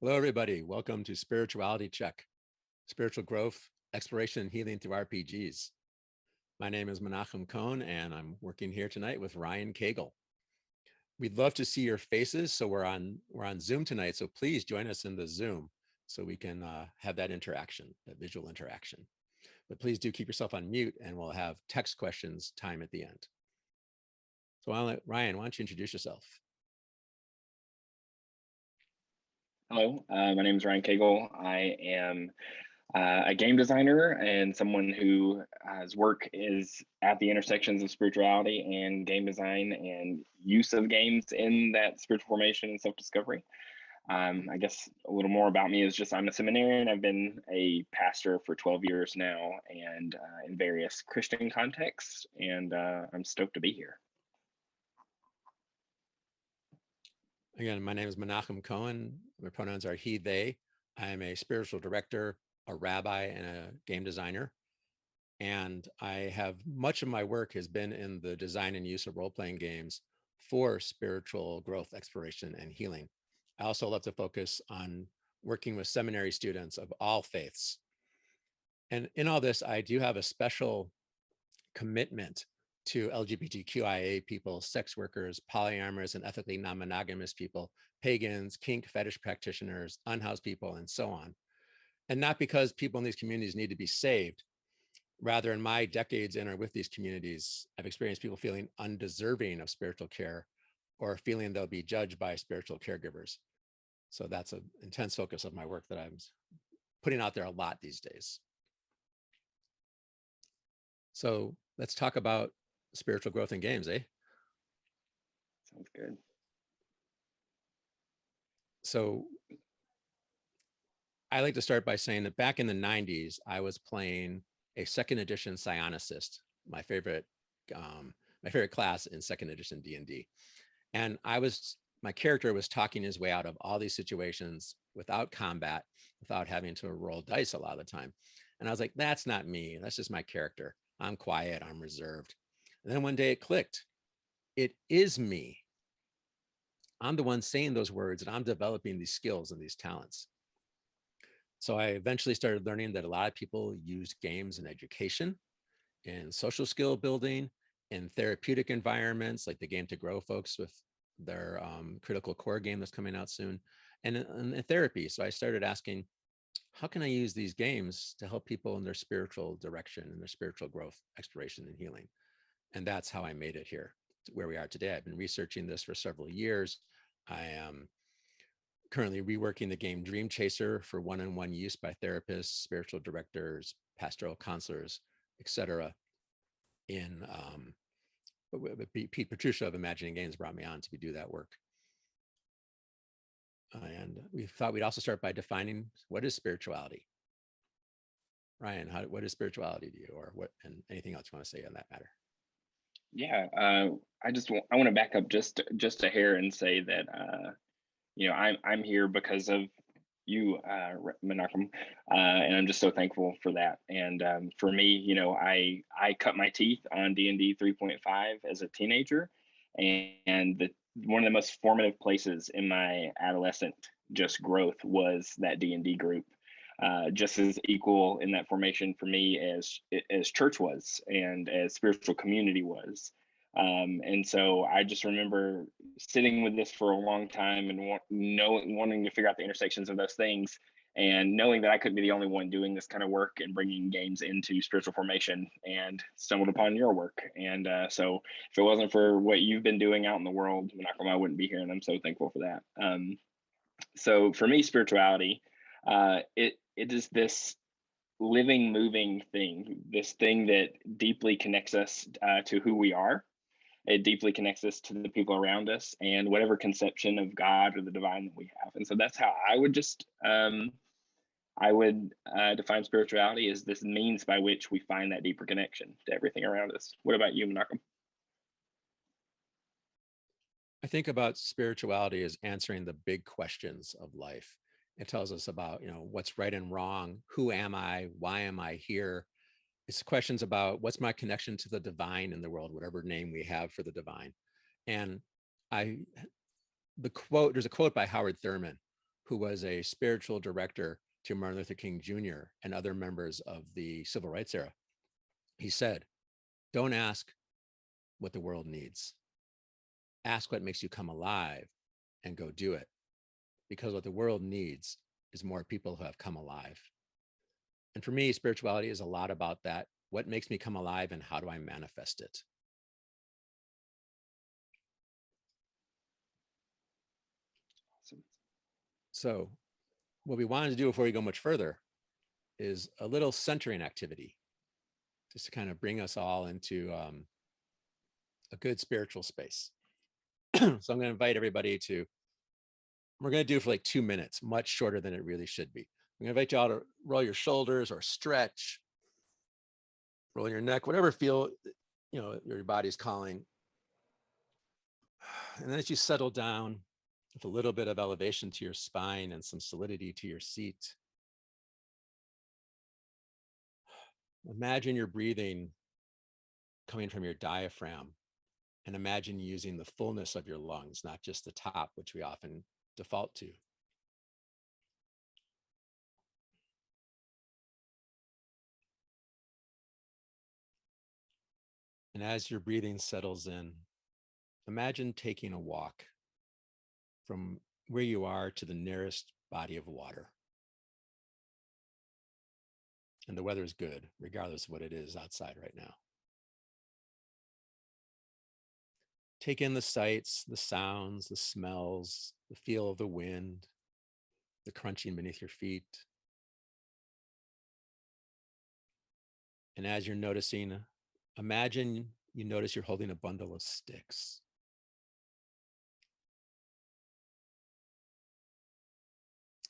Hello, everybody. Welcome to Spirituality Check, spiritual growth, exploration, and healing through RPGs. My name is Menachem Cohen, and I'm working here tonight with Ryan Cagle. We'd love to see your faces, so we're on Zoom tonight. So please join us in the Zoom so we can have that interaction, that visual interaction. But please do keep yourself on mute, and we'll have text questions time at the end. So Ryan, why don't you introduce yourself? Hello, my name is Ryan Cagle. I am a game designer and someone whose work is at the intersections of spirituality and game design and use of games in that spiritual formation and self-discovery. I guess a little more about me is just I'm a seminarian. I've been a pastor for 12 years now and in various Christian contexts, and I'm stoked to be here. Again, my name is Menachem Cohen. My pronouns are he, they. I am a spiritual director, a rabbi, and a game designer. And I have much of my work has been in the design and use of role-playing games for spiritual growth, exploration, and healing. I also love to focus on working with seminary students of all faiths. And in all this, I do have a special commitment to LGBTQIA people, sex workers, polyamorous and ethically non-monogamous people, pagans, kink, fetish practitioners, unhoused people, and so on. And not because people in these communities need to be saved. Rather, in my decades in or with these communities, I've experienced people feeling undeserving of spiritual care or feeling they'll be judged by spiritual caregivers. So that's an intense focus of my work that I'm putting out there a lot these days. So let's talk about spiritual growth in games, eh? Sounds good. So I like to start by saying that back in the 90s, I was playing a second edition psionicist, my favorite class in second edition D&D. And my character was talking his way out of all these situations without combat, without having to roll dice a lot of the time. And I was like, that's not me. That's just my character. I'm quiet, I'm reserved. And then one day it clicked. It is me. I'm the one saying those words, and I'm developing these skills and these talents. So I eventually started learning that a lot of people use games in education, in social skill building, in therapeutic environments, like the Game to Grow folks with their critical core game that's coming out soon, and in therapy. So I started asking, how can I use these games to help people in their spiritual direction and their spiritual growth, exploration, and healing? And that's how I made it here to where we are today. I've been researching this for several years. I am currently reworking the game Dream Chaser for one-on-one use by therapists, spiritual directors, pastoral counselors, etc. Pete Petruccia of Imagining Games brought me on to do that work. And we thought we'd also start by defining what is spirituality. Ryan, what is spirituality to you, or what, and anything else you want to say on that matter? Yeah, I want to back up just a hair and say that I'm here because of you, Menachem, and I'm just so thankful for that. And for me, I cut my teeth on D&D 3.5 as a teenager, and one of the most formative places in my adolescent just growth was that D&D group. Just as equal in that formation for me as church was and as spiritual community was. And so I just remember sitting with this for a long time and wanting to figure out the intersections of those things, and knowing that I couldn't be the only one doing this kind of work and bringing games into spiritual formation, and stumbled upon your work. And so if it wasn't for what you've been doing out in the world, I wouldn't be here, and I'm so thankful for that. So for me, spirituality, it is this living, moving thing, this thing that deeply connects us to who we are. It deeply connects us to the people around us and whatever conception of God or the divine that we have. And so that's how I would define spirituality, as this means by which we find that deeper connection to everything around us. What about you, Menachem? I think about spirituality as answering the big questions of life. It tells us about, what's right and wrong. Who am I? Why am I here? It's questions about what's my connection to the divine in the world, whatever name we have for the divine. And there's a quote by Howard Thurman, who was a spiritual director to Martin Luther King Jr. and other members of the civil rights era. He said, don't ask what the world needs. Ask what makes you come alive and go do it. Because what the world needs is more people who have come alive. And for me, spirituality is a lot about that. What makes me come alive and how do I manifest it? Awesome. So what we wanted to do before we go much further is a little centering activity, just to kind of bring us all into a good spiritual space. So I'm going to invite everybody to, we're going to do it for like 2 minutes, much shorter than it really should be. I'm going to invite you all to roll your shoulders or stretch, roll your neck, whatever feel, your body's calling. And then as you settle down with a little bit of elevation to your spine and some solidity to your seat, imagine your breathing coming from your diaphragm, and imagine using the fullness of your lungs, not just the top, which we often default to. And as your breathing settles in, imagine taking a walk from where you are to the nearest body of water. And the weather is good, regardless of what it is outside right now. Take in the sights, the sounds, the smells, the feel of the wind, the crunching beneath your feet. And as you're noticing, imagine you notice you're holding a bundle of sticks.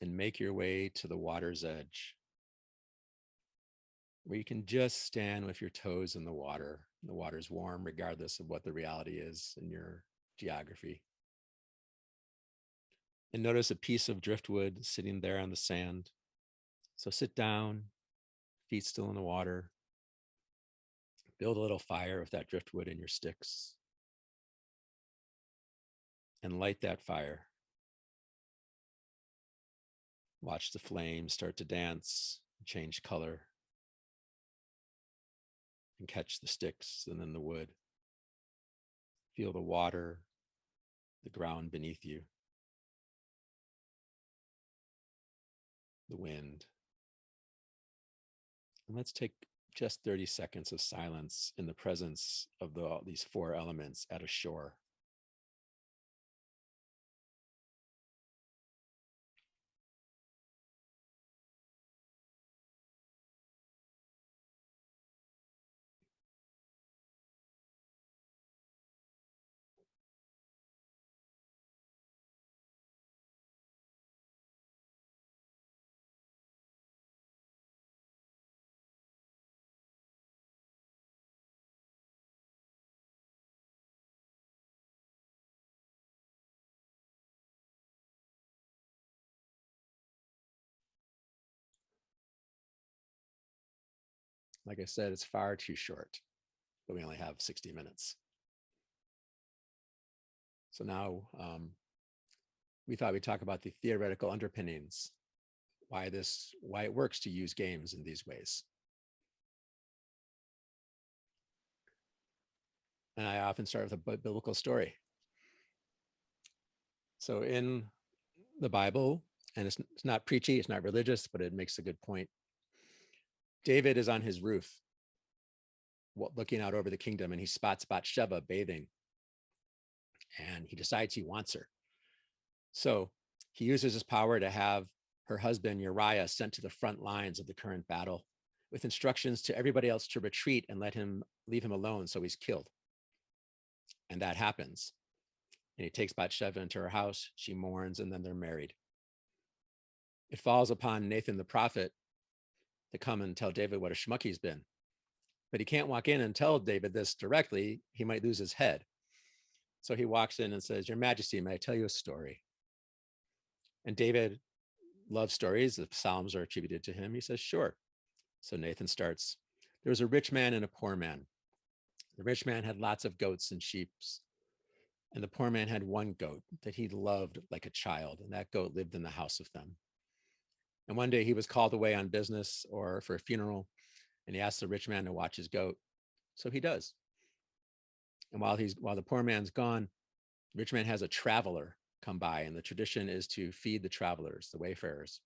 And make your way to the water's edge, where you can just stand with your toes in the water. The water's warm, regardless of what the reality is in your geography. And notice a piece of driftwood sitting there on the sand. So sit down, feet still in the water. Build a little fire with that driftwood and your sticks. And light that fire. Watch the flames start to dance, change color, and catch the sticks and then the wood. Feel the water, the ground beneath you, the wind. And let's take just 30 seconds of silence in the presence of these 4 elements at a shore. Like I said, it's far too short, but we only have 60 minutes. So now we thought we'd talk about the theoretical underpinnings, why it works to use games in these ways. And I often start with a biblical story. So in the Bible, and it's not preachy, it's not religious, but it makes a good point. David is on his roof, looking out over the kingdom, and he spots Bathsheba bathing. And he decides he wants her. So he uses his power to have her husband Uriah sent to the front lines of the current battle with instructions to everybody else to retreat and leave him alone so he's killed. And that happens. And he takes Bathsheba into her house, she mourns, and then they're married. It falls upon Nathan the prophet to come and tell David what a schmuck he's been. But he can't walk in and tell David this directly. He might lose his head. So he walks in and says, "Your Majesty, may I tell you a story?" And David loves stories. The Psalms are attributed to him. He says, "Sure." So Nathan starts. There was a rich man and a poor man. The rich man had lots of goats and sheep. And the poor man had one goat that he loved like a child, and that goat lived in the house with them. And one day he was called away on business or for a funeral, and he asked the rich man to watch his goat. So he does. And while the poor man's gone, the rich man has a traveler come by, and the tradition is to feed the travelers, the wayfarers.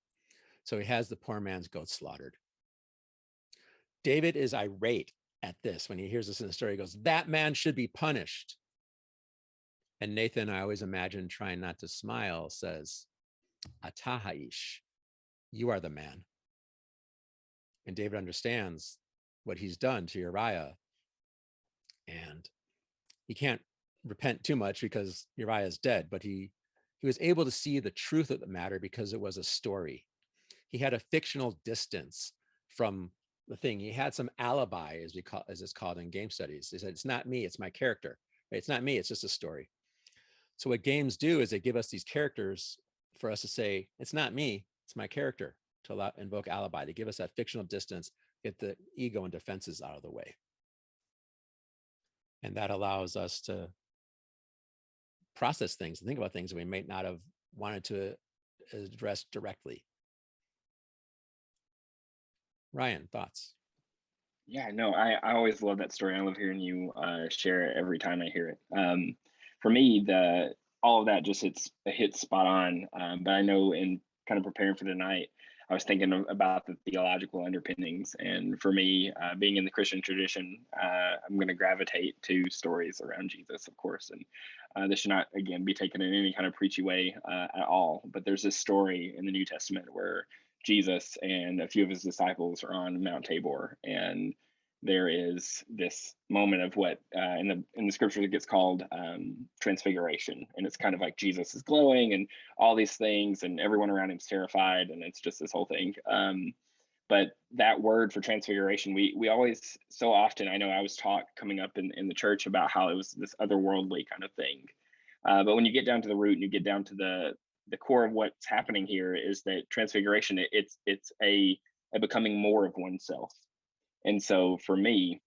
So he has the poor man's goat slaughtered. David is irate at this when he hears this in the story. He goes, "That man should be punished." And Nathan, I always imagine trying not to smile, says, "Atahaish, you are the man." And David understands what he's done to Uriah, and he can't repent too much because Uriah is dead, but he was able to see the truth of the matter because it was a story. He had a fictional distance from the thing. He had some alibi, as it's called in game studies. He said, "It's not me, it's my character. It's not me, it's just a story." So what games do is they give us these characters for us to say, "It's not me, it's my character," to invoke alibi. They give us that fictional distance, get the ego and defenses out of the way. And that allows us to process things and think about things that we may not have wanted to address directly. Ryan, thoughts? Yeah, no, I always love that story. I love hearing you share it every time I hear it. For me, the all of that just hits spot on. But I know in kind of preparing for tonight, I was thinking about the theological underpinnings, and for me, being in the Christian tradition, I'm going to gravitate to stories around Jesus, of course, and this should not again be taken in any kind of preachy way at all. But there's this story in the New Testament where Jesus and a few of his disciples are on Mount Tabor, and there is this moment of what in the scripture it gets called transfiguration, and it's kind of like Jesus is glowing and all these things, and everyone around him's terrified, and it's just this whole thing. But that word for transfiguration, we always so often, I know I was taught coming up in the church about how it was this otherworldly kind of thing. But when you get down to the root and you get down to the core of what's happening here is that transfiguration, it's a becoming more of oneself. And so for me,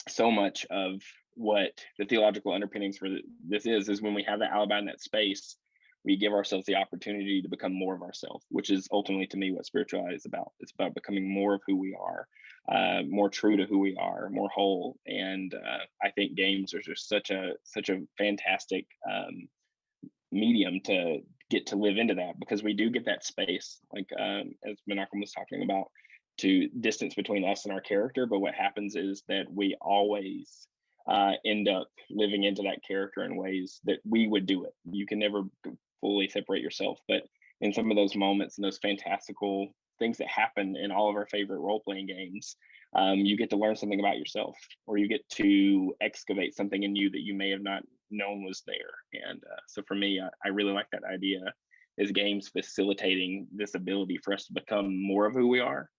so much of what the theological underpinnings for this is when we have that alibi in that space, we give ourselves the opportunity to become more of ourselves, which is ultimately to me what spirituality is about. It's about becoming more of who we are, more true to who we are, more whole. And I think games are just such a fantastic medium to get to live into that, because we do get that space, like as Menachem was talking about, to distance between us and our character. But what happens is that we always end up living into that character in ways that we would do it. You can never fully separate yourself, but in some of those moments and those fantastical things that happen in all of our favorite role-playing games, you get to learn something about yourself, or you get to excavate something in you that you may have not known was there. And so for me, I really like that idea, is games facilitating this ability for us to become more of who we are,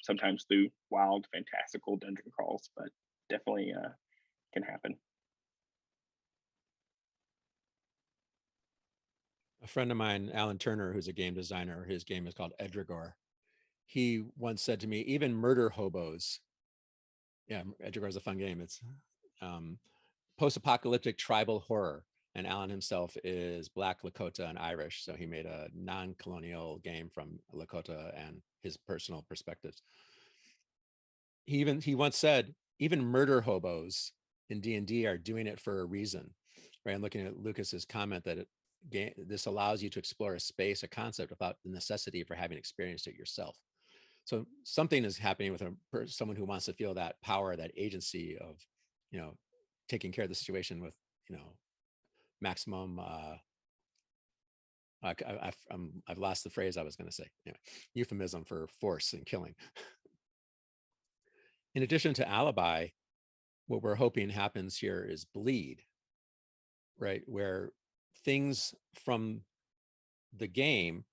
sometimes through wild, fantastical dungeon crawls, but definitely can happen. A friend of mine, Alan Turner, who's a game designer, his game is called Edragor. He once said to me, even murder hobos. Yeah, Edragor is a fun game. It's post-apocalyptic tribal horror. And Alan himself is Black, Lakota, and Irish. So he made a non-colonial game from Lakota and his personal perspectives. He once said, even murder hobos in D&D are doing it for a reason. Right? I'm looking at Lucas's comment that this allows you to explore a space, a concept, without the necessity for having experienced it yourself. So something is happening with someone who wants to feel that power, that agency of, taking care of the situation with, maximum. I've lost the phrase I was going to say. Euphemism for force and killing. In addition to alibi, what we're hoping happens here is bleed, right? Where things from the game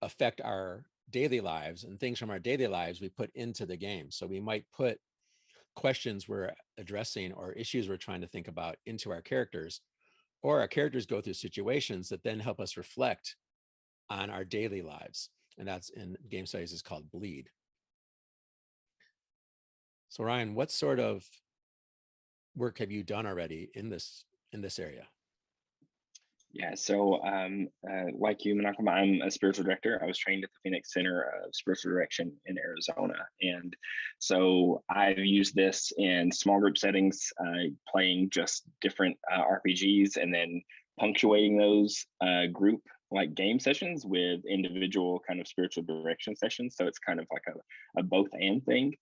affect our daily lives, and things from our daily lives we put into the game. So we might put questions we're addressing or issues we're trying to think about into our characters, or our characters go through situations that then help us reflect on our daily lives. And that's in game studies is called bleed. So Ryan, what sort of work have you done already in this area? Yeah, so like you, Menachem, I'm a spiritual director. I was trained at the Phoenix Center of Spiritual Direction in Arizona. And so I've used this in small group settings, playing just different RPGs and then punctuating those group like game sessions with individual kind of spiritual direction sessions. So it's kind of like a both and thing.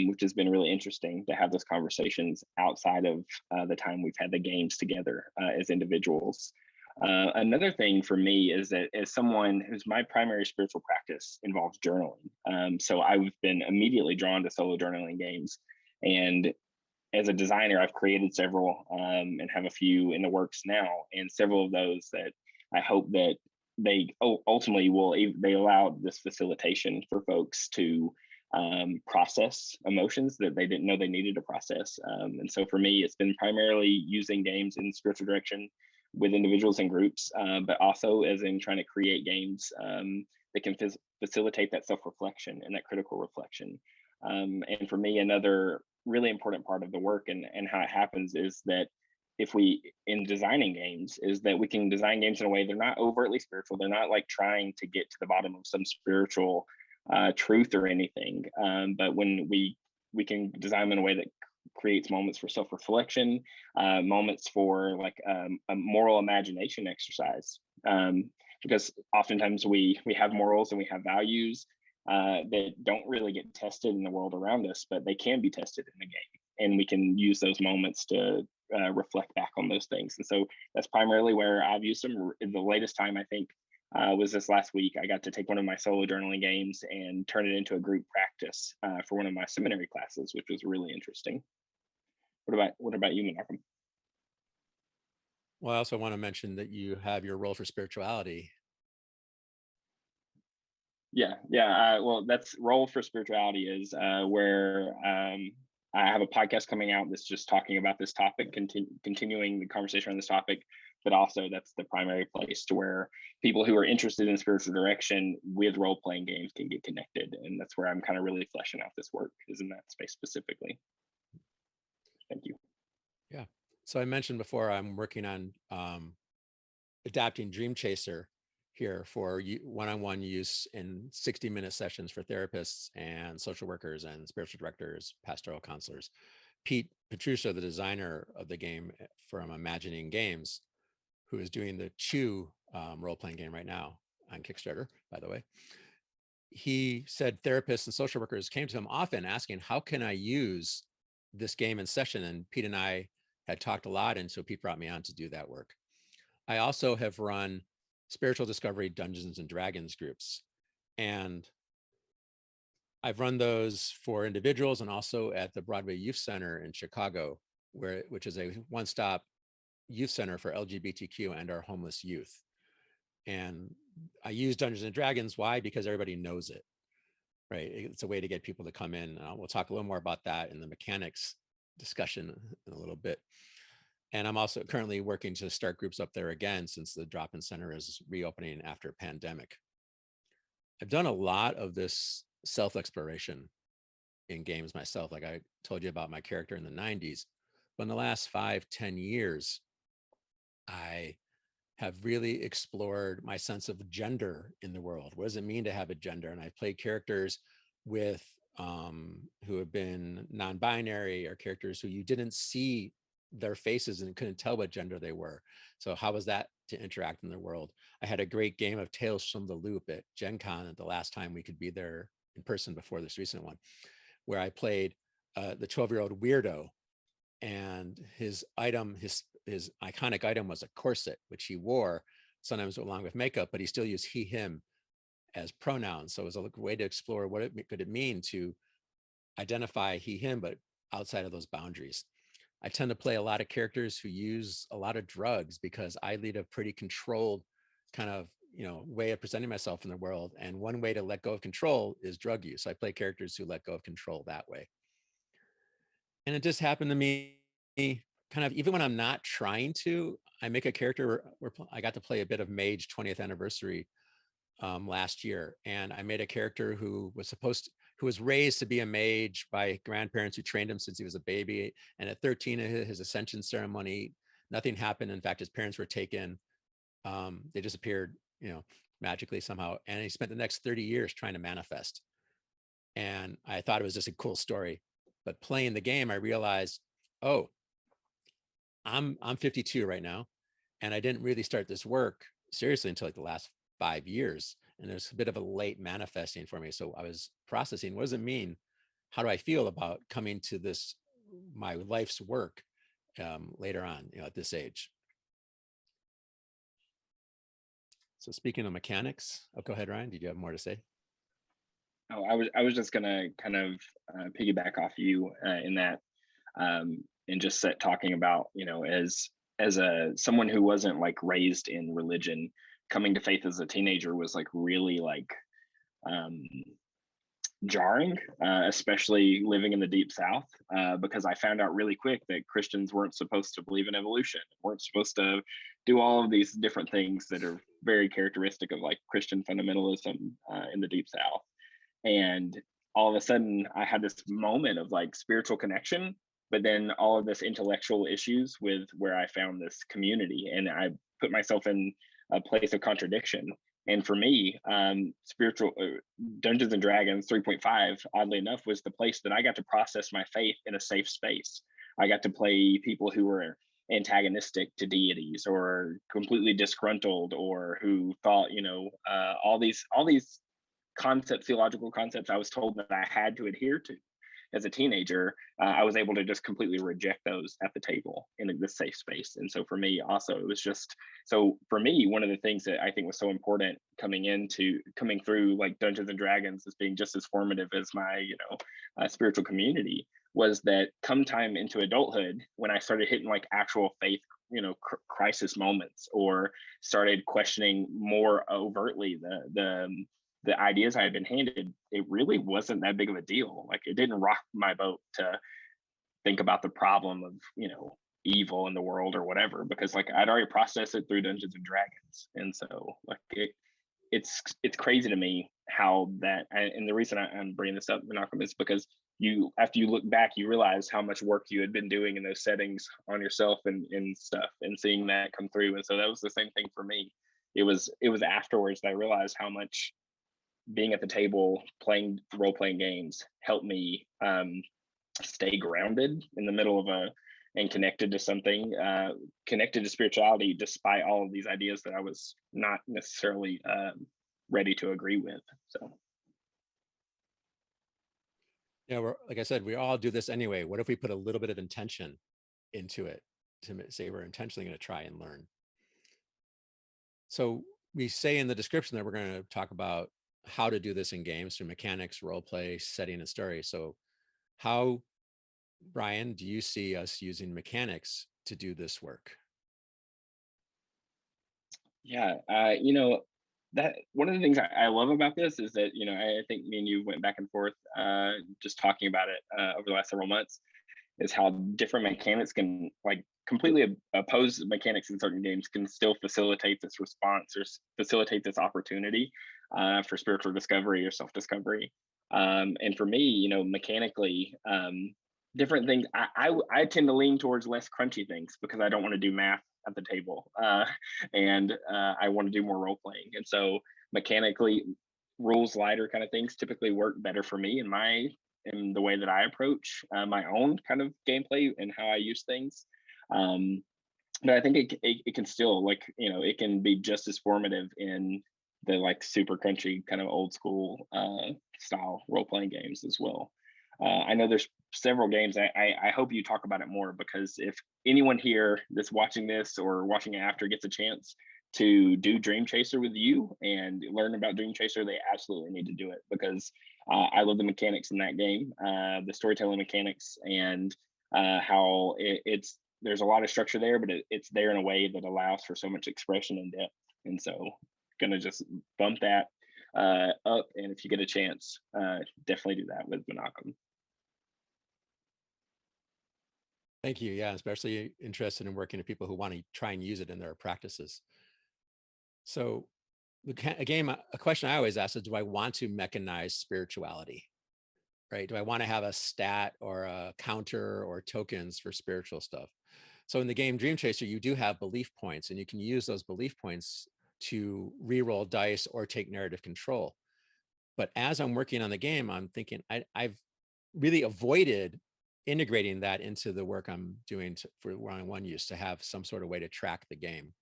Which has been really interesting to have those conversations outside of the time we've had the games together as individuals. Another thing for me is that as someone whose my primary spiritual practice involves journaling, so I've been immediately drawn to solo journaling games. And as a designer, I've created several and have a few in the works now, and several of those that I hope that they ultimately will they allow this facilitation for folks to process emotions that they didn't know they needed to process. And so for me, it's been primarily using games in spiritual direction with individuals and groups, but also as in trying to create games that can facilitate that self-reflection and that critical reflection. And for me, another really important part of the work and how it happens is that if we in designing games is that we can design games in a way they're not overtly spiritual. They're not like trying to get to the bottom of some spiritual truth or anything, but when we can design them in a way that creates moments for self-reflection, moments for like a moral imagination exercise, because oftentimes we have morals and we have values that don't really get tested in the world around us, but they can be tested in the game, and we can use those moments to reflect back on those things. And so that's primarily where I've used them. The latest time I think was this last week. I got to take one of my solo journaling games and turn it into a group practice for one of my seminary classes, which was really interesting. What about you, Menachem? Well, I also want to mention that you have your role for spirituality. Yeah. Well, that's role for spirituality is where I have a podcast coming out that's just talking about this topic, continuing the conversation on this topic. But also, that's the primary place to where people who are interested in spiritual direction with role playing games can get connected, and that's where I'm kind of really fleshing out this work is in that space specifically. Thank you. Yeah. So I mentioned before I'm working on adapting Dream Chaser here for one-on-one use in 60-minute sessions for therapists and social workers and spiritual directors, pastoral counselors. Pete Petruccia, the designer of the game from Imagining Games, who is doing the Chew role-playing game right now on Kickstarter, by the way. He said therapists and social workers came to him often asking, how can I use this game in session? And Pete and I had talked a lot, and so Pete brought me on to do that work. I also have run spiritual discovery Dungeons and Dragons groups, and I've run those for individuals and also at the Broadway Youth Center in Chicago, which is a one-stop youth center for LGBTQ and our homeless youth. And I use Dungeons and Dragons. Why? Because everybody knows it, right? It's a way to get people to come in. We'll talk a little more about that in the mechanics discussion in a little bit. And I'm also currently working to start groups up there again since the drop-in center is reopening after pandemic. I've done a lot of this self-exploration in games myself, like I told you about my character in the 90s. But in the last 5-10 years, I have really explored my sense of gender in the world. What does it mean to have a gender? And I've played characters with who have been non-binary, or characters who you didn't see their faces and couldn't tell what gender they were. So how was that to interact in the world? I had a great game of Tales from the Loop at Gen Con at the last time we could be there in person before this recent one, where I played the 12-year-old weirdo, and his iconic item was a corset, which he wore sometimes along with makeup, but he still used he, him as pronouns. So it was a way to explore what could it mean to identify he, him, but outside of those boundaries. I tend to play a lot of characters who use a lot of drugs because I lead a pretty controlled kind of, way of presenting myself in the world. And one way to let go of control is drug use. So I play characters who let go of control that way. And it just happened to me kind of, even when I'm not trying to, I make a character where I got to play a bit of Mage 20th anniversary last year. And I made a character who was raised to be a mage by grandparents who trained him since he was a baby. And at 13, his ascension ceremony, nothing happened. In fact, his parents were taken They disappeared, magically somehow. And he spent the next 30 years trying to manifest. And I thought it was just a cool story. But playing the game, I realized, oh, I'm 52 right now, and I didn't really start this work seriously until like the last 5 years. And there's a bit of a late manifesting for me. So I was processing, what does it mean? How do I feel about coming to this, my life's work later on, at this age? So speaking of mechanics, go ahead, Ryan. Did you have more to say? Oh, I was just gonna kind of piggyback off you in that, and just talking about, as a someone who wasn't like raised in religion, coming to faith as a teenager was like really like um, jarring, especially living in the deep South, because I found out really quick that Christians weren't supposed to believe in evolution, weren't supposed to do all of these different things that are very characteristic of like Christian fundamentalism in the deep South. And all of a sudden, I had this moment of like spiritual connection, but then all of this intellectual issues with where I found this community, and I put myself in a place of contradiction. And for me, spiritual Dungeons and Dragons 3.5, oddly enough, was the place that I got to process my faith in a safe space. I got to play people who were antagonistic to deities or completely disgruntled, or who thought, all these concepts, theological concepts I was told that I had to adhere to as a teenager. I was able to just completely reject those at the table in this safe space. And so for me also, it was just, so for me, one of the things that I think was so important coming through like Dungeons and Dragons as being just as formative as my, spiritual community, was that come time into adulthood, when I started hitting like actual faith, crisis moments, or started questioning more overtly the ideas I had been handed, it really wasn't that big of a deal. Like, it didn't rock my boat to think about the problem of, evil in the world or whatever, because like I'd already processed it through Dungeons and Dragons. And so like it's crazy to me how that, and the reason I'm bringing this up, Menachem, is because after you look back, you realize how much work you had been doing in those settings on yourself and stuff, and seeing that come through. And so that was the same thing for me. It was afterwards that I realized how much being at the table playing role-playing games helped me stay grounded in the middle of and connected to something, connected to spirituality, despite all of these ideas that I was not necessarily ready to agree with. So Yeah, like I said, we all do this anyway. What if we put a little bit of intention into it to say we're intentionally going to try and learn? So we say in the description that we're going to talk about how to do this in games through mechanics, role play, setting, and story. So how, Brian, do you see us using mechanics to do this work? yeah, that one of the things I love about this is that, I think me and you went back and forth just talking about it over the last several months, is how different mechanics can like completely oppose mechanics in certain games can still facilitate this response, or facilitate this opportunity for spiritual discovery or self-discovery. And for me, mechanically, different things, I tend to lean towards less crunchy things because I don't want to do math at the table, and I want to do more role playing. And so mechanically, rules lighter kind of things typically work better for me in the way that I approach my own kind of gameplay and how I use things. But I think it can still, like, it can be just as formative in the like super crunchy kind of old school style role playing games as well. I know there's several games. I hope you talk about it more, because if anyone here that's watching this or watching it after gets a chance to do Dream Chaser with you and learn about Dream Chaser, they absolutely need to do it, because I love the mechanics in that game, the storytelling mechanics, and how there's a lot of structure there, but it's there in a way that allows for so much expression and depth. And so gonna just bump that up, and if you get a chance, definitely do that with Menachem. Thank you. Yeah, especially interested in working with people who want to try and use it in their practices. So a question I always ask is, do I want to mechanize spirituality? Right? Do I want to have a stat or a counter or tokens for spiritual stuff? So in the game Dream Chaser, you do have belief points, and you can use those belief points to re-roll dice or take narrative control. But as I'm working on the game, I'm thinking I've really avoided integrating that into the work I'm doing for one-on-one use, to have some sort of way to track the game,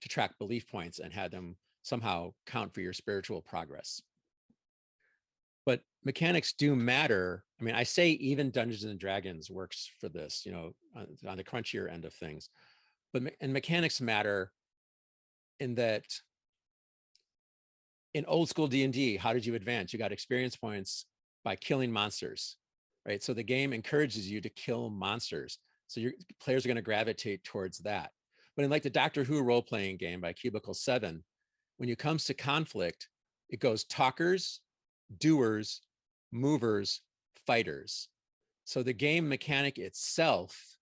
to track belief points and have them somehow count for your spiritual progress. But mechanics do matter. I mean, I say even Dungeons and Dragons works for this, you know, on the crunchier end of things. And mechanics matter in that in old school D&D, how did you advance? You got experience points by killing monsters, right? So the game encourages you to kill monsters. So your players are going to gravitate towards that. But in like the Doctor Who role-playing game by Cubicle 7, when it comes to conflict, it goes talkers, doers, movers, fighters. So the game mechanic itself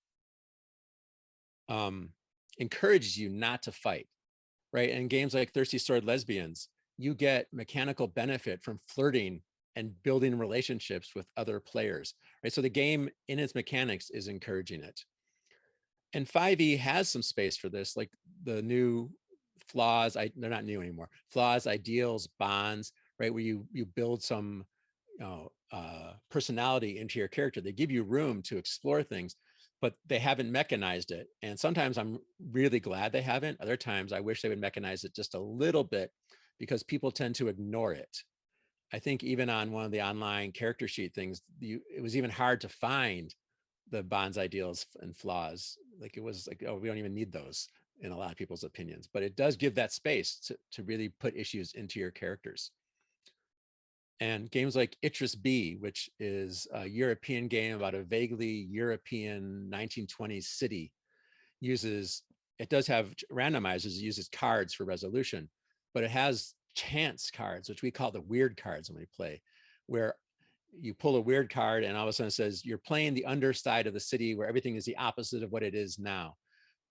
encourages you not to fight, right? And games like Thirsty Sword Lesbians, you get mechanical benefit from flirting and building relationships with other players, right? So the game in its mechanics is encouraging it. And 5e has some space for this, like the new flaws, they're not new anymore, flaws, ideals, bonds, right? Where you build some personality into your character. They give you room to explore things, but they haven't mechanized it. And sometimes I'm really glad they haven't. Other times I wish they would mechanize it just a little bit, because people tend to ignore it. I think even on one of the online character sheet things, it was even hard to find the bonds, ideals, and flaws. Like it was like, oh, we don't even need those in a lot of people's opinions, but it does give that space to really put issues into your characters. And games like Itris B, which is a European game about a vaguely European 1920s city, it does have randomizers, it uses cards for resolution, but it has chance cards, which we call the weird cards when we play, where you pull a weird card and all of a sudden it says you're playing the underside of the city where everything is the opposite of what it is now.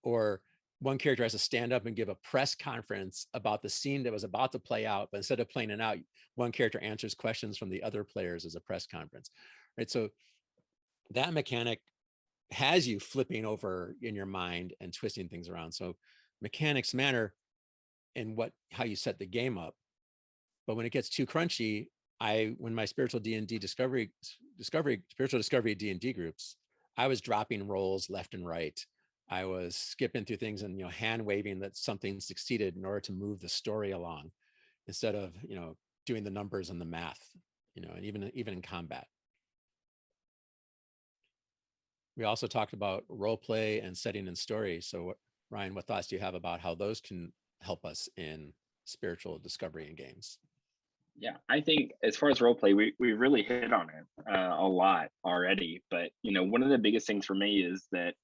Or one character has to stand up and give a press conference about the scene that was about to play out, but instead of playing it out, one character answers questions from the other players as a press conference, right? So that mechanic has you flipping over in your mind and twisting things around. So mechanics matter in how you set the game up. But when it gets too crunchy, when my spiritual D&D spiritual discovery D&D groups, I was dropping rolls left and right. I was skipping through things and hand waving that something succeeded in order to move the story along, instead of doing the numbers and the math, and even in combat. We also talked about role play and setting and story. So Ryan, what thoughts do you have about how those can help us in spiritual discovery in games? Yeah, I think as far as role play, we really hit on it a lot already. But one of the biggest things for me is that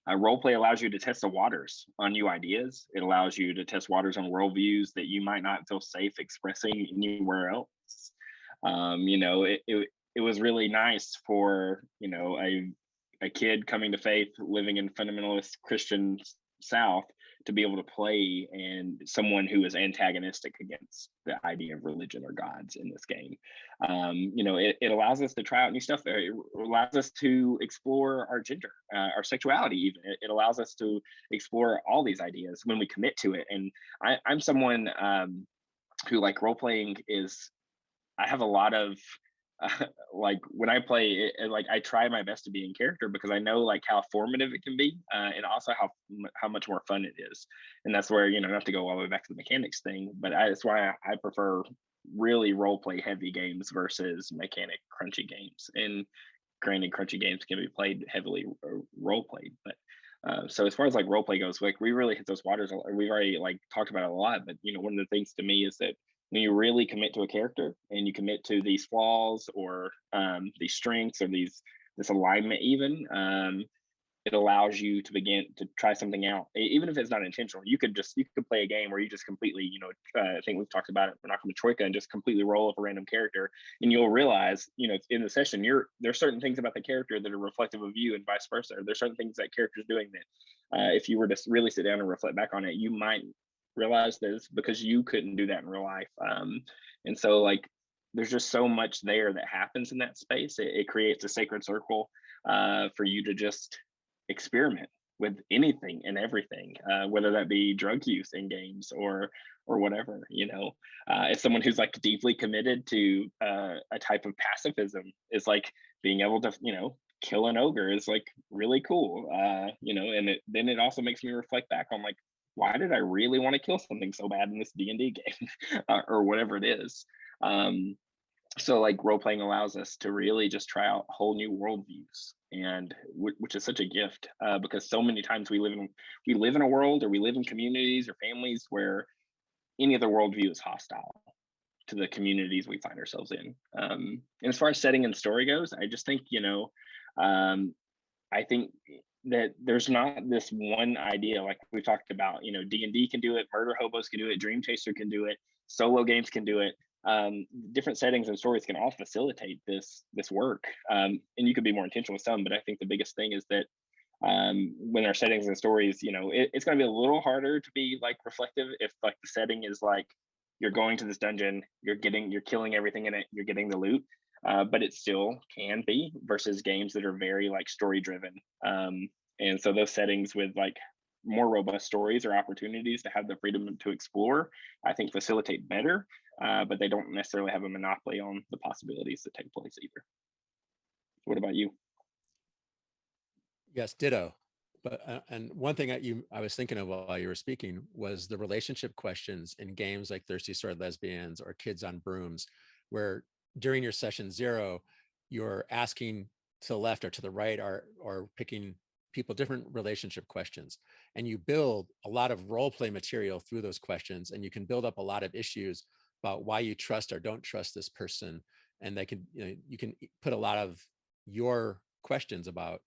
role play allows you to test the waters on new ideas. It allows you to test waters on worldviews that you might not feel safe expressing anywhere else. It was really nice for a kid coming to faith, living in fundamentalist Christian South, to be able to play and someone who is antagonistic against the idea of religion or gods in this game. It allows us to try out new stuff. It allows us to explore our gender, our sexuality even. It allows us to explore all these ideas when we commit to it. And I'm someone who, like, role playing is, I have a lot of like when I play it, like I try my best to be in character, because I know like how formative it can be, and also how much more fun it is. And that's where not to go all the way back to the mechanics thing, but that's why I prefer really role play heavy games versus mechanic crunchy games. And granted, crunchy games can be played heavily role played, but so as far as like role play goes, like we really hit those waters. We've already like talked about it a lot, but one of the things to me is that when you really commit to a character and you commit to these flaws or these strengths or this alignment, even it allows you to begin to try something out, even if it's not intentional. You could play a game where you just completely, I think we've talked about it, Menachem Troika, and just completely roll up a random character, and you'll realize, in the session, there's certain things about the character that are reflective of you, and vice versa. There's certain things that character's doing that if you were to really sit down and reflect back on it, you might realize this because you couldn't do that in real life. And so like there's just so much there that happens in that space. It creates a sacred circle for you to just experiment with anything and everything, whether that be drug use in games or whatever. As someone who's like deeply committed to a type of pacifism, is like being able to kill an ogre is like really cool. And then it also makes me reflect back on like, why did I really want to kill something so bad in this D&D game or whatever it is. So like role playing allows us to really just try out whole new worldviews, and which is such a gift, because so many times we live in a world, or we live in communities or families where any other worldview is hostile to the communities we find ourselves in. And as far as setting and story goes, I just think I think that there's not this one idea like we talked about. D&D can do it, Murder Hobos can do it, Dream Chaser can do it, solo games can do it. Different settings and stories can all facilitate this work, and you could be more intentional with some. But I think the biggest thing is that when our settings and stories, it's going to be a little harder to be like reflective if like the setting is like you're going to this dungeon, you're killing everything in it, you're getting the loot. But it still can be, versus games that are very like story driven. And so those settings with like more robust stories or opportunities to have the freedom to explore, I think facilitate better, but they don't necessarily have a monopoly on the possibilities that take place either. What about you? Yes, ditto. But and one thing I was thinking of while you were speaking was the relationship questions in games like Thirsty Sword Lesbians or Kids on Brooms, where during your session 0, you're asking to the left or to the right, or picking people different relationship questions, and you build a lot of role play material through those questions, and you can build up a lot of issues about why you trust or don't trust this person, and they can you can put a lot of your questions about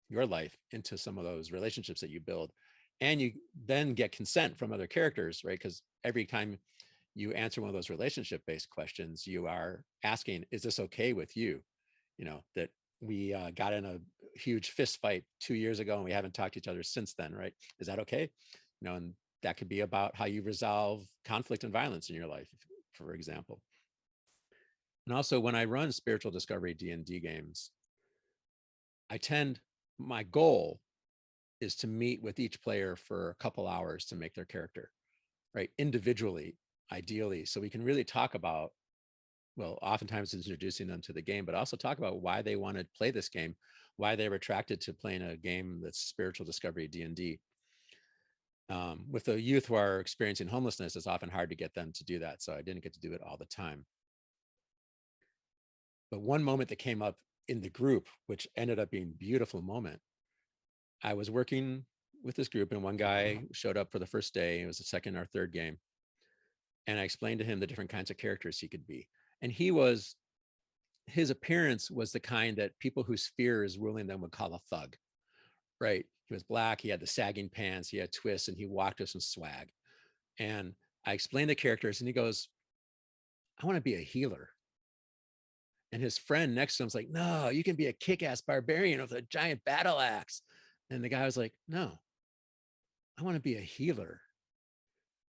your life into some of those relationships that you build, and you then get consent from other characters, right? Because every time you answer one of those relationship based questions, you are asking, is this okay with you? That we got in a huge fist fight 2 years ago and we haven't talked to each other since then, right? Is that okay? And that could be about how you resolve conflict and violence in your life, for example. And also, when I run spiritual discovery D&D games, my goal is to meet with each player for a couple hours to make their character, right? Individually, ideally, so we can really talk about, well, oftentimes introducing them to the game, but also talk about why they want to play this game, why they were attracted to playing a game that's spiritual discovery D&D. With the youth who are experiencing homelessness, it's often hard to get them to do that, so I didn't get to do it all the time. But one moment that came up in the group, which ended up being a beautiful moment, I was working with this group, and one guy showed up for the first day. It was the second or third game. And I explained to him the different kinds of characters he could be. And his appearance was the kind that people whose fear is ruling them would call a thug, right? He was black, he had the sagging pants, he had twists, and he walked with some swag. And I explained the characters, and he goes, I want to be a healer. And his friend next to him was like, no, you can be a kick-ass barbarian with a giant battle axe. And the guy was like, no, I want to be a healer.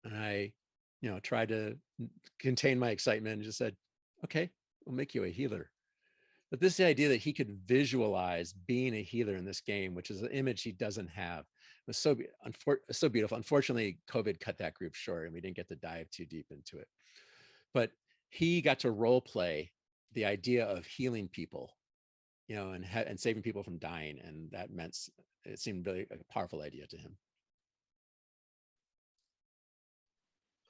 And I, tried to contain my excitement and just said, okay, we'll make you a healer. But this idea that he could visualize being a healer in this game, which is an image he doesn't have, was so beautiful. Unfortunately, COVID cut that group short and we didn't get to dive too deep into it. But he got to role play the idea of healing people, and saving people from dying. And it seemed really a powerful idea to him.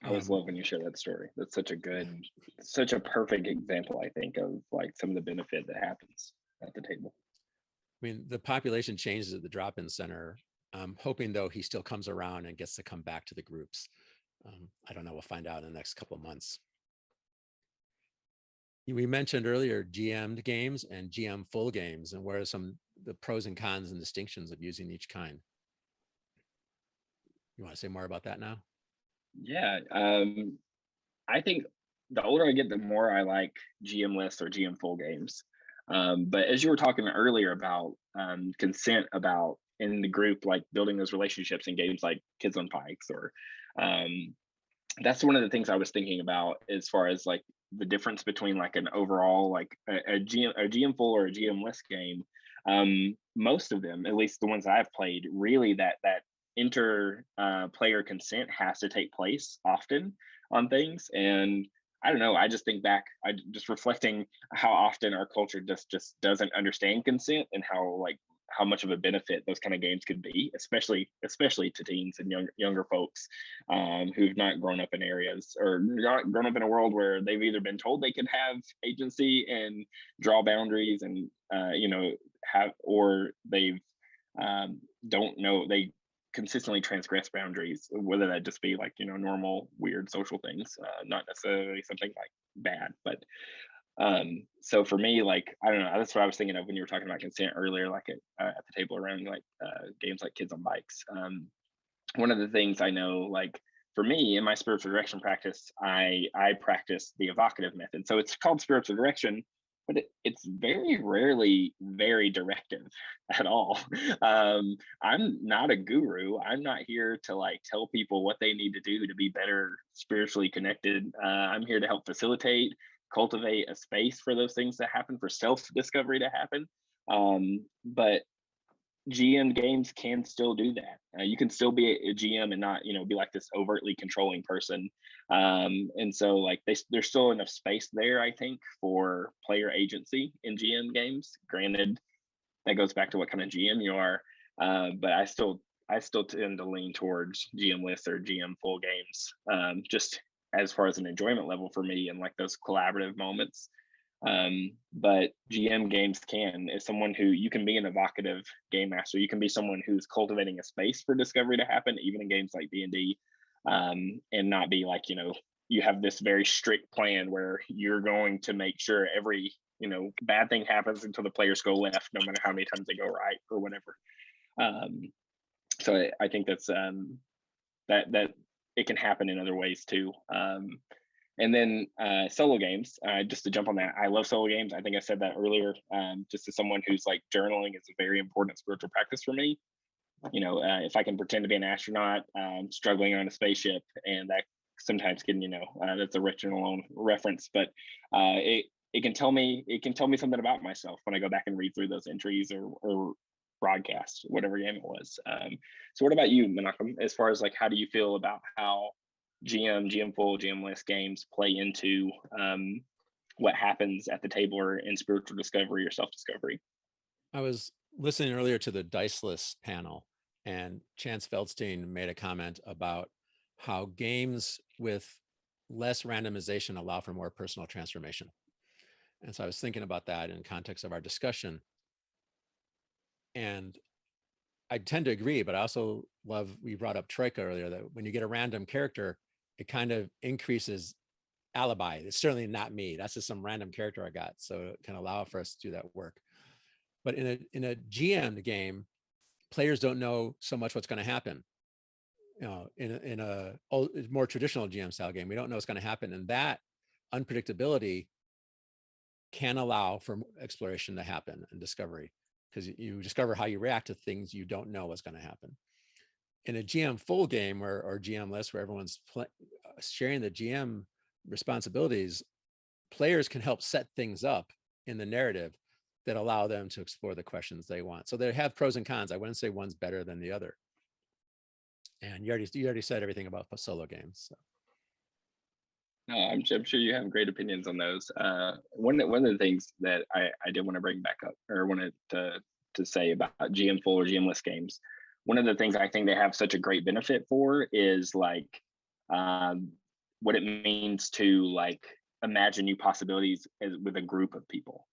I always love when you share that story. That's such a perfect example, I think, of like some of the benefit that happens at the table. I mean, the population changes at the drop-in center. I'm hoping, though, he still comes around and gets to come back to the groups. I don't know. We'll find out in the next couple of months. We mentioned earlier GM'd games and GMful games, and what are the pros and cons and distinctions of using each kind? You want to say more about that now? Yeah, I think the older I get, the more I like GMless or GMful games. But as you were talking earlier about consent, about in the group, like building those relationships in games like Kids on Pikes, or that's one of the things I was thinking about as far as like the difference between like an overall like a GMful or a GMless game. Most of them, at least the ones I've played, really that inter player consent has to take place often on things. And I don't know, I just think back, I just reflecting how often our culture just doesn't understand consent, and how much of a benefit those kind of games could be, especially to teens and younger folks, who've not grown up in areas, or not grown up in a world where they've either been told they can have agency and draw boundaries, and have, or they've don't know, they consistently transgress boundaries, whether that just be like normal weird social things, not necessarily something like bad. But so for me, like, I don't know, that's what I was thinking of when you were talking about consent earlier, like at the table around like games like Kids on Bikes. One of the things I know, like for me in my spiritual direction practice, I practice the evocative method. So it's called spiritual direction, but it's very rarely very directive at all. I'm not a guru. I'm not here to like tell people what they need to do to be better spiritually connected. I'm here to help facilitate, cultivate a space for those things to happen, for self discovery to happen. But GM games can still do that. You can still be a GM and not, be like this overtly controlling person. And so, like, there's still enough space there, I think, for player agency in GM games. Granted, that goes back to what kind of GM you are, but I still tend to lean towards GMless or GMful games, just as far as an enjoyment level for me, and like those collaborative moments. But GM games is someone who, you can be an evocative game master. You can be someone who's cultivating a space for discovery to happen, even in games like D&D, and not be like, you have this very strict plan where you're going to make sure every, bad thing happens until the players go left, no matter how many times they go right or whatever. So I think that's that it can happen in other ways too. And then solo games, just to jump on that, I love solo games. I think I said that earlier, just as someone who's like, journaling is a very important spiritual practice for me. If I can pretend to be an astronaut, struggling on a spaceship, and that sometimes can, that's a original reference, but it can tell me something about myself when I go back and read through those entries or broadcasts, whatever game it was. So what about you, Menachem, as far as like, how do you feel about how GMful, GMless games play into what happens at the table or in spiritual discovery or self-discovery? I was listening earlier to the Diceless panel, and Chance Feldstein made a comment about how games with less randomization allow for more personal transformation. And so I was thinking about that in context of our discussion. And I tend to agree, but I also love, we brought up Troika earlier, that when you get a random character, it kind of increases alibi. It's certainly not me. That's just some random character I got. So it can allow for us to do that work. But in a GM game, players don't know so much what's going to happen. In a more traditional GM style game, we don't know what's going to happen. And that unpredictability can allow for exploration to happen and discovery, because you discover how you react to things you don't know what's going to happen. In a GMful game or GMless, where everyone's sharing the GM responsibilities, players can help set things up in the narrative that allow them to explore the questions they want. So they have pros and cons. I wouldn't say one's better than the other. And you already said everything about solo games. So. No, I'm sure you have great opinions on those. One of the things that I did want to bring back up, or wanted to say about GMful or GMless games, one of the things I think they have such a great benefit for is like what it means to like imagine new possibilities with a group of people.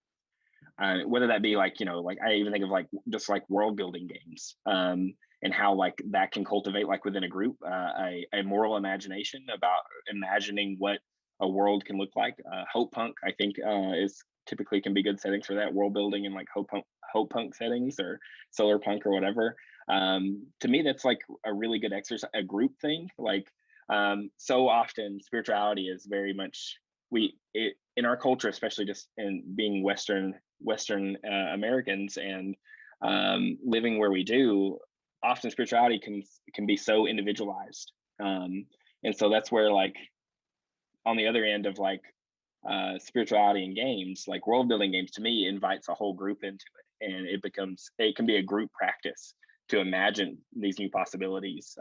Whether that be like, like I even think of like just like world building games, and how like that can cultivate like within a group a moral imagination about imagining what a world can look like. Hope punk, I think, is typically can be good settings for that, world building in like hope punk settings or solar punk or whatever. To me, that's like a really good exercise, a group thing. Like so often spirituality is very much in our culture, especially just in being Western Americans and living where we do, often spirituality can be so individualized, and so that's where like on the other end of like spirituality in games, like world building games, to me invites a whole group into and it can be a group practice to imagine these new possibilities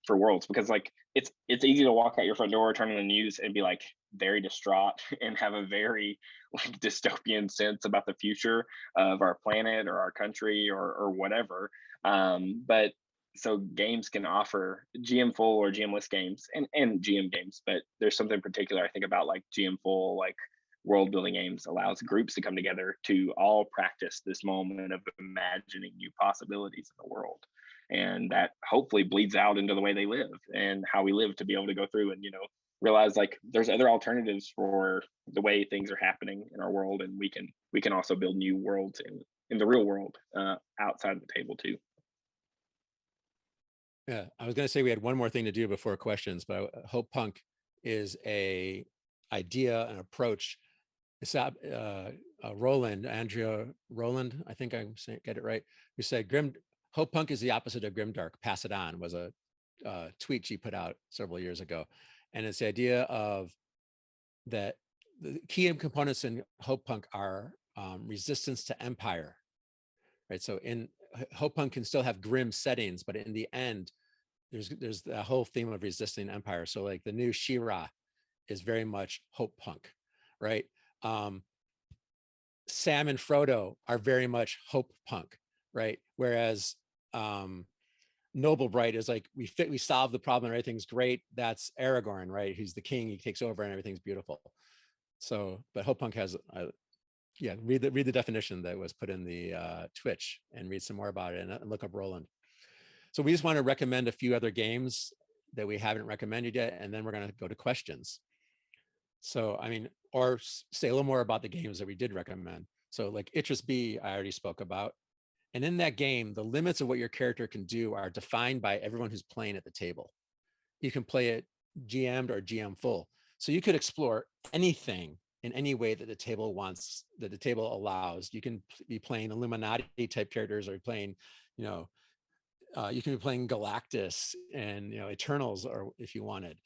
for worlds, because like it's easy to walk out your front door, turn on the news, and be like very distraught and have a very like dystopian sense about the future of our planet or our country or whatever. But so games can offer GMful or GMless games and GM games, but there's something particular I think about like GMful, like world building games allows groups to come together to all practice this moment of imagining new possibilities in the world. And that hopefully bleeds out into the way they live and how we live, to be able to go through and, realize like there's other alternatives for the way things are happening in our world. And we can also build new worlds in the real world outside of the table too. Yeah, I was going to say we had one more thing to do before questions, but Hope Punk is a idea, an approach. It's Andrea Roland, I think I'm saying, get it right, who said Hope Punk is the opposite of grimdark. Pass it on was a tweet she put out several years ago. And it's the idea of that the key components in Hope Punk are resistance to empire, right? So in Hope Punk can still have grim settings, but in the end, there's the whole theme of resisting empire. So like the new She-Ra is very much Hope Punk, right? Sam and Frodo are very much Hope Punk, right? Whereas Noble Bright is like we solve the problem, everything's great. That's Aragorn, right? He's the king, he takes over and everything's beautiful. So, but Hope Punk has read the definition that was put in the Twitch and read some more about it and look up Roland. So we just want to recommend a few other games that we haven't recommended yet, and then we're going to go to questions. So, I mean, or say a little more about the games that we did recommend. So like Itris B, I already spoke about. And in that game, the limits of what your character can do are defined by everyone who's playing at the table. You can play it GM'd or GMful. So you could explore anything in any way that the table wants, that the table allows. You can be playing Illuminati type characters, or playing, you can be playing Galactus and Eternals, or if you wanted.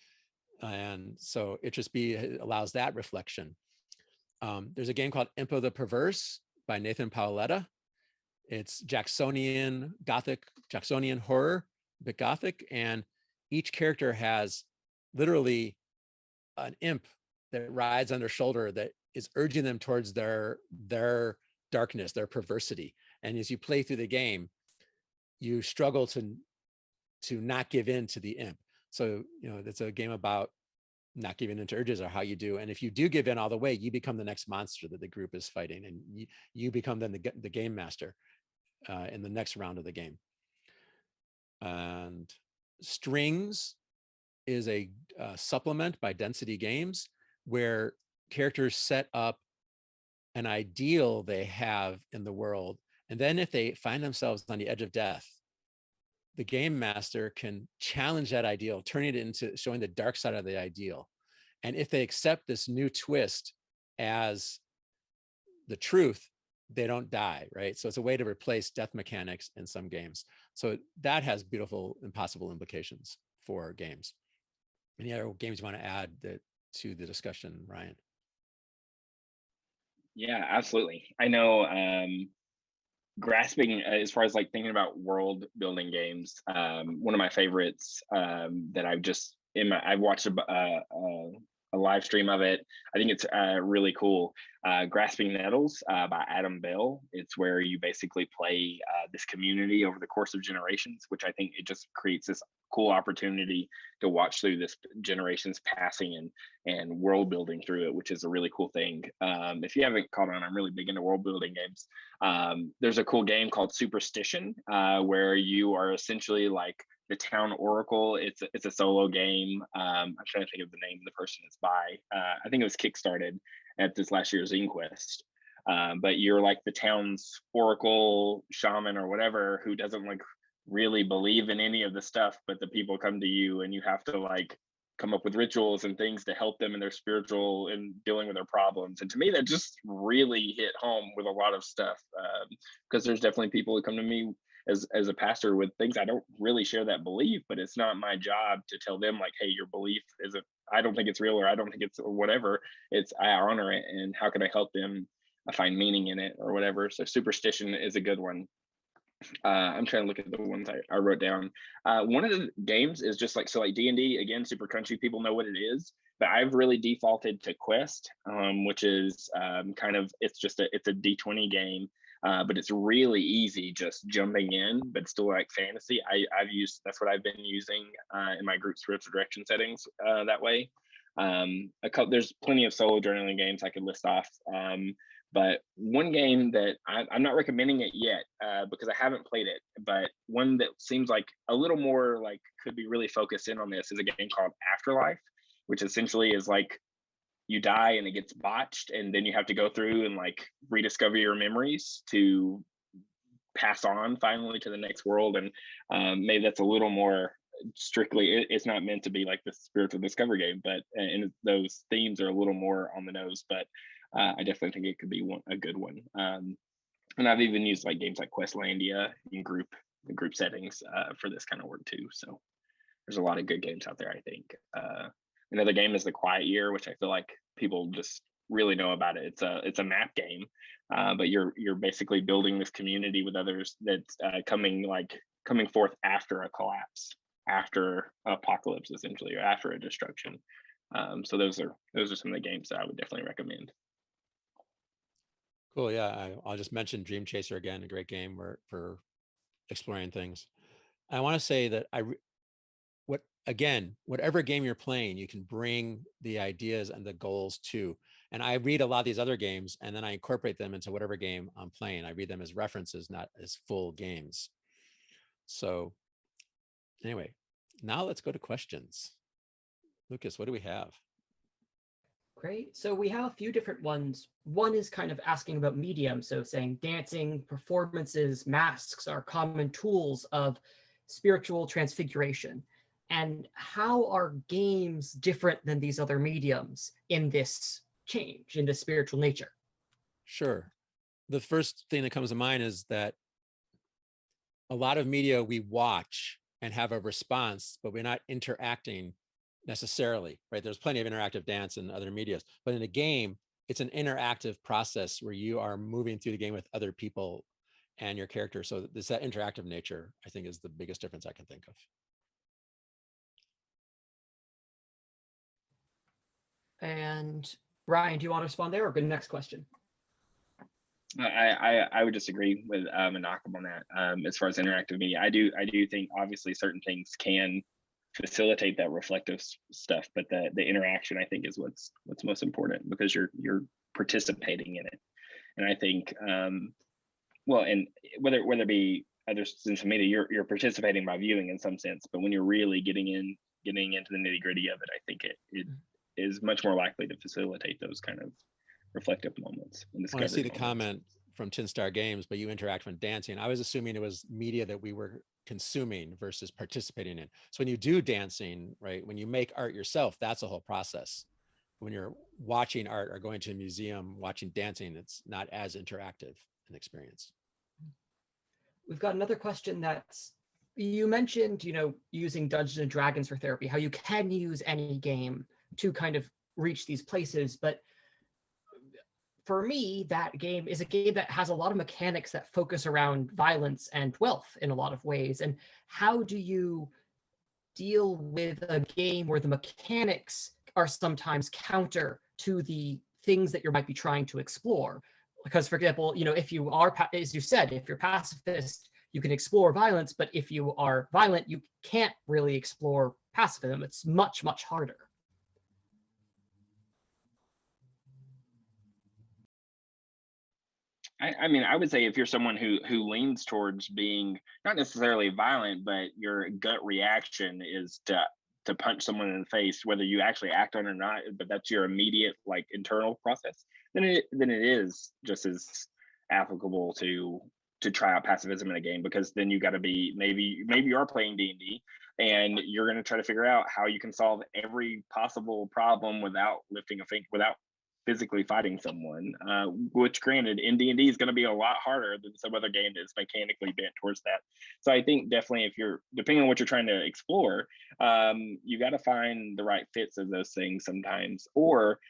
And so Itris B allows that reflection. There's a game called Impo the Perverse by Nathan Paoletta. It's Jacksonian horror, but Gothic, and each character has literally an imp that rides on their shoulder that is urging them towards their darkness, their perversity. And as you play through the game, you struggle to not give in to the imp. So, it's a game about not giving into urges, or how you do. And if you do give in all the way, you become the next monster that the group is fighting, and you become then the game master in the next round of the game. And Strings is a supplement by Density Games, where characters set up an ideal they have in the world. And then if they find themselves on the edge of death, the game master can challenge that ideal, turning it into showing the dark side of the ideal. And if they accept this new twist as the truth, they don't die, right? So it's a way to replace death mechanics in some games. So that has beautiful and possible implications for games. Any other games you want to add to the discussion, Ryan? Yeah, absolutely. I know grasping as far as like thinking about world building games, one of my favorites that I've watched a live stream of it. I think it's really cool. Grasping Nettles by Adam Bell. It's where you basically play this community over the course of generations, which I think it just creates this cool opportunity to watch through this generations passing and world building through it, which is a really cool thing. If you haven't caught on, I'm really big into world building games. There's a cool game called Superstition where you are essentially like the town oracle. It's a solo game. I'm trying to think of the name of the person it's by. I think it was kickstarted at this last year's Inquest. But you're like the town's oracle, shaman, or whatever, who doesn't like really believe in any of the stuff, but the people come to you and you have to like come up with rituals and things to help them in their spiritual and dealing with their problems. And to me, that just really hit home with a lot of stuff, because there's definitely people who come to me as a pastor with things I don't really share that belief, but it's not my job to tell them like, hey, your belief isn't, I don't think it's real, or I don't think it's, or whatever. It's, I honor it, and how can I help them find meaning in it or whatever. So superstition is a good one. I'm trying to look at the ones I wrote down. One of the games is just like, so like D&D, again, super crunchy, people know what it is, but I've really defaulted to Quest, which is kind of, it's a D20 game, but it's really easy just jumping in, but still like fantasy. That's what I've been using in my group spiritual direction settings that way. There's plenty of solo journaling games I could list off. But one game that I'm not recommending it yet because I haven't played it, but one that seems like a little more like could be really focused in on this is a game called Afterlife, which essentially is like you die and it gets botched, and then you have to go through and like rediscover your memories to pass on finally to the next world. And maybe that's a little more strictly, it's not meant to be like the spiritual discovery game, but and those themes are a little more on the nose, but I definitely think it could be a good one. And I've even used like games like Questlandia in group settings for this kind of work too. So there's a lot of good games out there, I think. Another game is The Quiet Year, which I feel like people just really know about it. It's a map game, but you're basically building this community with others that's coming forth after a collapse, after apocalypse, essentially, or after a destruction. So those are some of the games that I would definitely recommend. Cool. Yeah, I'll just mention Dream Chaser again, a great game for exploring things. I want to say that whatever game you're playing, you can bring the ideas and the goals to. And I read a lot of these other games, and then I incorporate them into whatever game I'm playing. I read them as references, not as full games. So anyway, now let's go to questions. Lucas, what do we have? Great. So we have a few different ones. One is kind of asking about medium. So saying dancing, performances, masks are common tools of spiritual transfiguration. And how are games different than these other mediums in this change, in this spiritual nature? Sure. The first thing that comes to mind is that a lot of media we watch and have a response, but we're not interacting necessarily, right? There's plenty of interactive dance in other medias, but in a game, it's an interactive process where you are moving through the game with other people and your character. So there's that interactive nature, I think, is the biggest difference I can think of. And Ryan, do you want to respond there or go to the next question? I would disagree with Menachem on that. As far as interactive media, I do think obviously certain things can facilitate that reflective stuff, but the interaction, I think, is what's most important, because you're participating in it. And I think well, and whether it be other sense of media, you're participating by viewing in some sense, but when you're really getting into the nitty-gritty of it, I think it is much more likely to facilitate those kind of reflective moments. When I see the comment from Tin Star Games, but you interact when dancing, I was assuming it was media that we were consuming versus participating in. So when you do dancing, right, when you make art yourself, that's a whole process. When you're watching art or going to a museum, watching dancing, it's not as interactive an experience. We've got another question that's, you mentioned, using Dungeons and Dragons for therapy, how you can use any game to kind of reach these places, but for me, that game is a game that has a lot of mechanics that focus around violence and wealth in a lot of ways. And how do you deal with a game where the mechanics are sometimes counter to the things that you might be trying to explore? Because, for example, if you are, as you said, if you're pacifist, you can explore violence, but if you are violent, you can't really explore pacifism. It's much, much harder. I mean, I would say if you're someone who leans towards being not necessarily violent, but your gut reaction is to punch someone in the face, whether you actually act on it or not, but that's your immediate like internal process, then it is just as applicable to try out pacifism in a game, because then you got to be, maybe you are playing D&D and you're going to try to figure out how you can solve every possible problem without lifting a finger, without physically fighting someone, which granted in D&D is going to be a lot harder than some other game that's mechanically bent towards that. So I think definitely if you're, depending on what you're trying to explore, you got to find the right fits of those things sometimes. Or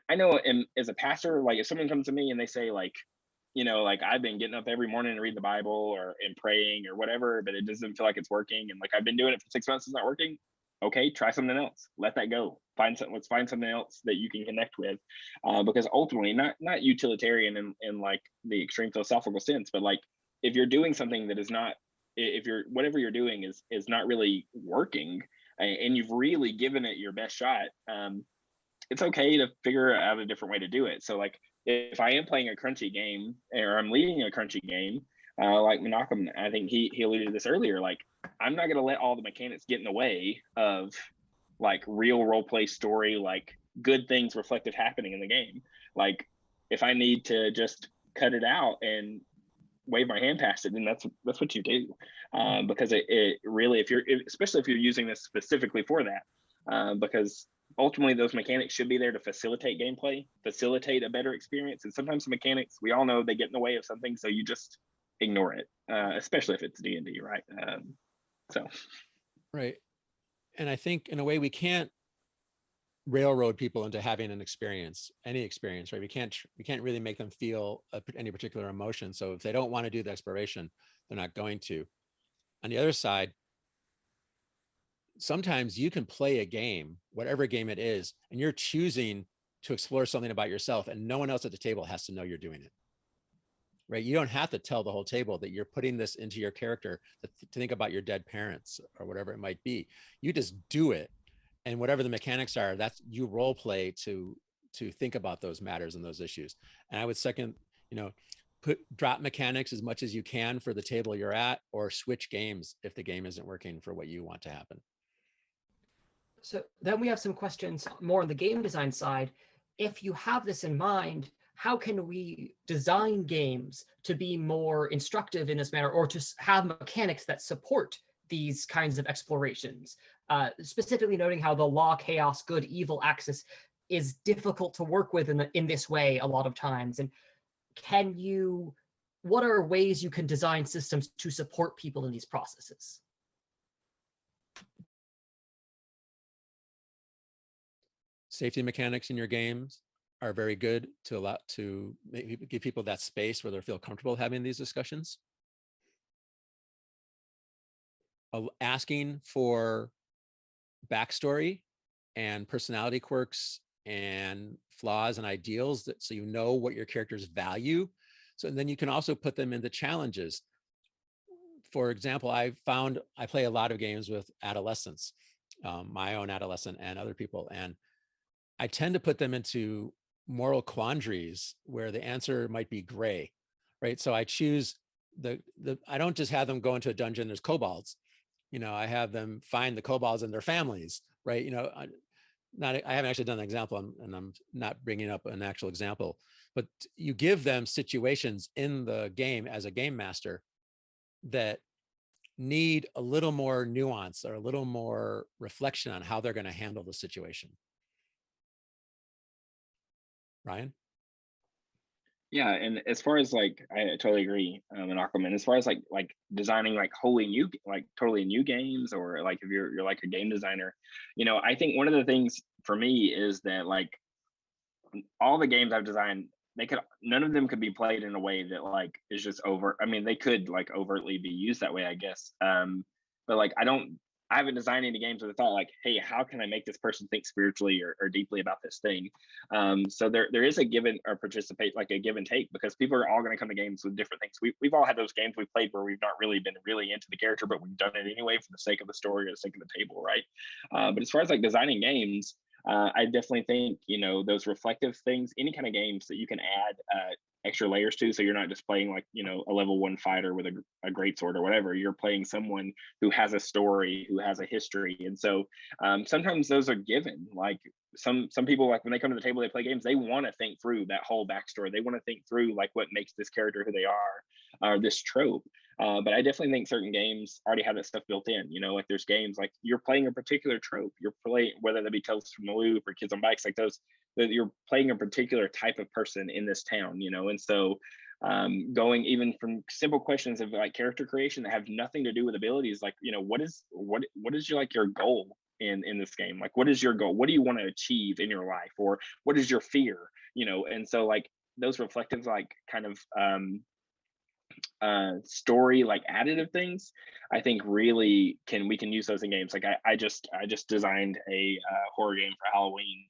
I know as a pastor, like if someone comes to me and they say like, you know, like I've been getting up every morning to read the Bible or and praying or whatever, but it doesn't feel like it's working. And like I've been doing it for 6 months, it's not working. Okay, try something else. Let that go. Let's find something else that you can connect with, because ultimately, not utilitarian in like the extreme philosophical sense, but like if you're doing something that is not, if you're whatever you're doing is not really working, and you've really given it your best shot, it's okay to figure out a different way to do it. So like if I am playing a crunchy game or I'm leading a crunchy game, like Menachem, I think he alluded to this earlier, like I'm not going to let all the mechanics get in the way of like real role play story, like good things reflective happening in the game. Like if I need to just cut it out and wave my hand past it, then that's what you do, because it really, especially if you're using this specifically for that, because ultimately those mechanics should be there to facilitate gameplay, facilitate a better experience. And sometimes the mechanics, we all know they get in the way of something, so you just ignore it, especially if it's D&D, right? Right. And I think in a way we can't railroad people into having an experience, any experience, right? We can't really make them feel any particular emotion. So if they don't want to do the exploration, they're not going to. On the other side, sometimes you can play a game, whatever game it is, and you're choosing to explore something about yourself, and no one else at the table has to know you're doing it. Right? You don't have to tell the whole table that you're putting this into your character to think about your dead parents or whatever it might be. You just do it, and whatever the mechanics are, that's you role play to think about those matters and those issues. And I would second, drop mechanics as much as you can for the table you're at, or switch games if the game isn't working for what you want to happen. So then we have some questions more on the game design side. If you have this in mind, how can we design games to be more instructive in this manner, or to have mechanics that support these kinds of explorations? Specifically noting how the law, chaos, good, evil axis is difficult to work with in this way a lot of times. And what are ways you can design systems to support people in these processes? Safety mechanics in your games are very good to give people that space where they feel comfortable having these discussions. Asking for backstory and personality quirks and flaws and ideals, so you know what your characters value. So then you can also put them into challenges. For example, I play a lot of games with adolescents, my own adolescent and other people, and I tend to put them into moral quandaries where the answer might be gray, right? So I choose I don't just have them go into a dungeon, there's kobolds. I have them find the kobolds and their families, right? I haven't actually done an example, and I'm not bringing up an actual example, but you give them situations in the game as a game master that need a little more nuance or a little more reflection on how they're going to handle the situation. Ryan? Yeah, and as far as like, I totally agree, Menachem. And as far as like designing like totally new games, or like if you're like a game designer, I think one of the things for me is that like all the games I've designed, none of them could be played in a way that like is just over. I mean, they could like overtly be used that way, I guess. But like I haven't designed any games with the thought like, hey, how can I make this person think spiritually or deeply about this thing? So there is a give and take, because people are all going to come to games with different things. We've all had those games we've played where we've not really been really into the character, but we've done it anyway for the sake of the story or the sake of the table, right? But as far as like designing games, I definitely think, those reflective things, any kind of games that you can add extra layers to, so you're not just playing like, a level 1 fighter with a greatsword or whatever. You're playing someone who has a story, who has a history. And so sometimes those are given. Like some people, like when they come to the table, they play games, they want to think through that whole backstory. They want to think through like what makes this character who they are, or this trope. But I definitely think certain games already have that stuff built in. Like there's games like you're playing a particular trope. You're playing, whether that be Tales from the Loop or Kids on Bikes, like those, that you're playing a particular type of person in this town. And so going even from simple questions of like character creation that have nothing to do with abilities, like what is your like your goal in this game? Like what is your goal? What do you want to achieve in your life, or what is your fear? And so like those reflective like kind of story like additive things, I think really we can use those in games. Like I just designed a horror game for Halloween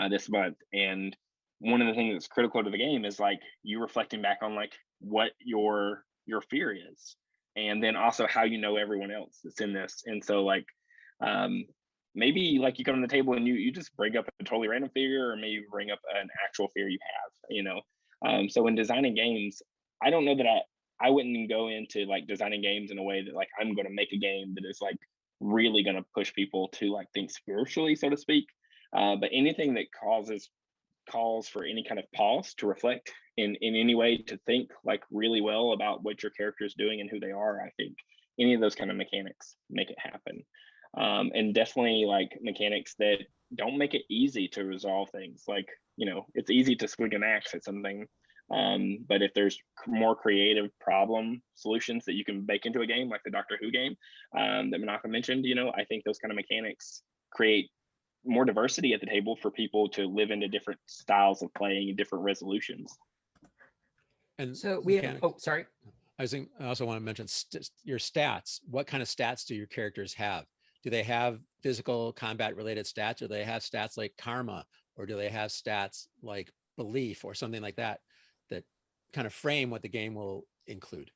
this month, and one of the things that's critical to the game is like you reflecting back on like what your fear is, and then also how everyone else that's in this. And so like maybe like you come to the table and you just bring up a totally random fear, or maybe you bring up an actual fear you have. So in designing games, I don't know that I wouldn't go into like designing games in a way that like I'm going to make a game that is like really going to push people to like think spiritually, so to speak. But anything that calls for any kind of pause to reflect in any way, to think like really well about what your character is doing and who they are, I think any of those kind of mechanics make it happen. And definitely like mechanics that don't make it easy to resolve things. Like, it's easy to swing an axe at something. But if there's more creative problem solutions that you can bake into a game, like the Doctor Who game that Menachem mentioned, I think those kind of mechanics create more diversity at the table for people to live into different styles of playing and different resolutions. And so we have, sorry. I also want to mention your stats. What kind of stats do your characters have? Do they have physical combat related stats? Or do they have stats like karma? Or do they have stats like belief or something like that, that kind of frame what the game will include?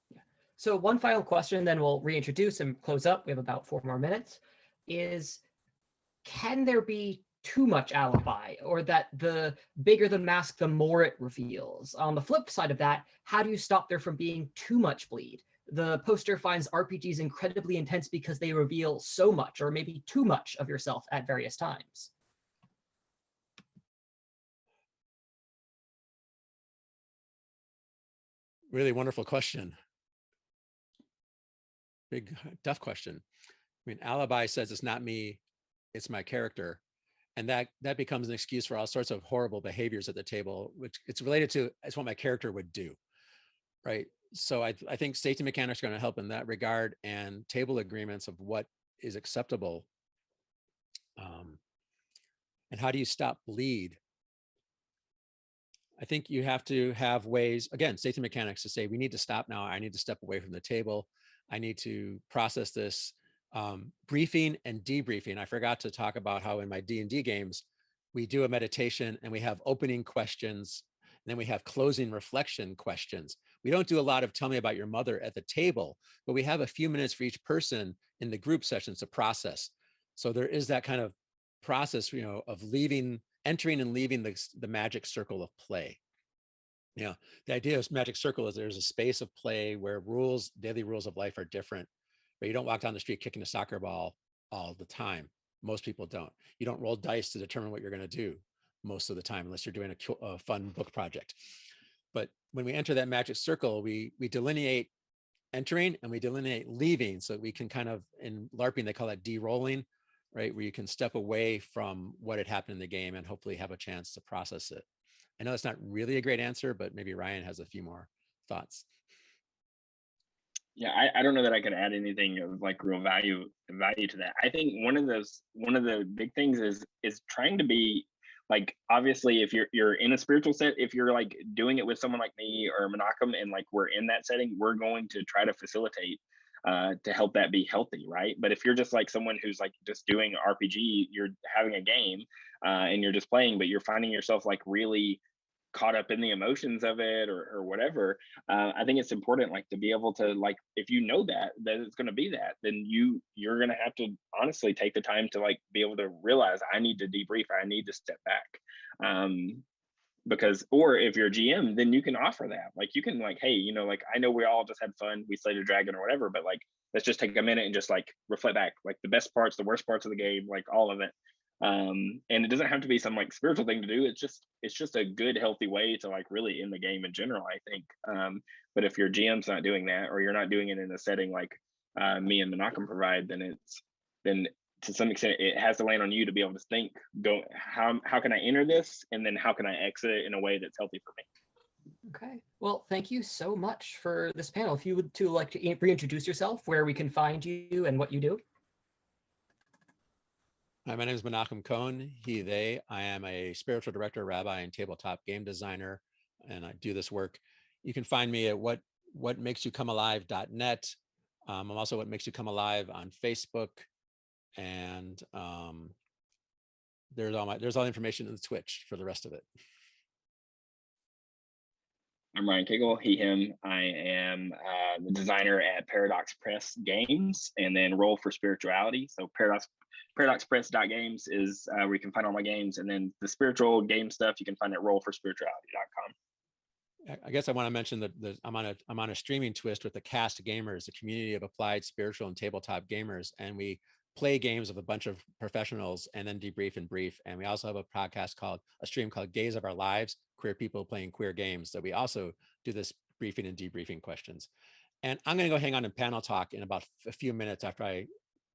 Yeah. So one final question, then we'll reintroduce and close up. We have about 4 more minutes. Is, can there be too much alibi, or that the bigger the mask, the more it reveals? On the flip side of that, how do you stop there from being too much bleed? The poster finds RPGs incredibly intense because they reveal so much, or maybe too much of yourself at various times. Really wonderful question. Big, tough question. I mean, alibi says it's not me, it's my character. And that becomes an excuse for all sorts of horrible behaviors at the table, which it's related to, it's what my character would do, right? So I think safety mechanics are going to help in that regard, and table agreements of what is acceptable. And how do you stop bleed? I think you have to have ways, again, safety mechanics, to say, we need to stop now. I need to step away from the table. I need to process this. Briefing and debriefing. I forgot to talk about how in my D&D games, we do a meditation and we have opening questions, and then we have closing reflection questions. We don't do a lot of tell me about your mother at the table, but we have a few minutes for each person in the group sessions to process. So there is that kind of process, of entering and leaving the magic circle of play. The idea of magic circle is there's a space of play where daily rules of life are different, but you don't walk down the street kicking a soccer ball all the time. Most people don't. You don't roll dice to determine what you're going to do most of the time, unless you're doing a fun book project. But when we enter that magic circle, we delineate entering and we delineate leaving, so that we can kind of, in LARPing, they call that de-rolling, right? Where you can step away from what had happened in the game and hopefully have a chance to process it. I know that's not really a great answer, but maybe Ryan has a few more thoughts. Yeah, I don't know that I could add anything of like real value to that. I think one of the big things is trying to be like, obviously if you're in a spiritual set, if you're like doing it with someone like me or Menachem, and like we're in that setting, we're going to try to facilitate to help that be healthy, right? But if you're just like someone who's like just doing RPG, you're having a game and you're just playing, but you're finding yourself like really caught up in the emotions of it or whatever, I think it's important like to be able to, like, if you know that it's going to be that, then you're going to have to honestly take the time to like be able to realize, I need to debrief, I need to step back, because, or if you're a GM, then you can offer that, like you can like, hey, like, I know we all just had fun, we slayed a dragon or whatever, but like let's just take a minute and just like reflect back, like the best parts, the worst parts of the game, like all of it. And it doesn't have to be some like spiritual thing to do. It's just a good, healthy way to like really end the game in general, I think. But if your GM's not doing that, or you're not doing it in a setting like me and Menachem provide, then to some extent it has to land on you to be able to think, go, how can I enter this, and then how can I exit it in a way that's healthy for me. Okay. Well, thank you so much for this panel. If you would like to reintroduce yourself, where we can find you and what you do. Hi, my name is Menachem Cohen, he, they. I am a spiritual director, rabbi, and tabletop game designer, and I do this work. You can find me at whatmakesyoucomealive.net. I'm also What Makes You Come Alive on Facebook, and there's all the information in the Twitch for the rest of it. I'm Ryan Cagle, he, him. I am the designer at Paradox Press Games, and then Roll for Spirituality. So paradoxpress.games is where you can find all my games, and then the spiritual game stuff you can find at rollforspirituality.com. I guess I want to mention that I'm on a streaming twist with the Cast Gamers, a community of applied spiritual and tabletop gamers, and we play games with a bunch of professionals and then debrief and brief. And we also have a stream called Gaze of Our Lives, queer people playing queer games. So we also do this briefing and debriefing questions. And I'm going to go hang on in panel talk in about a few minutes after I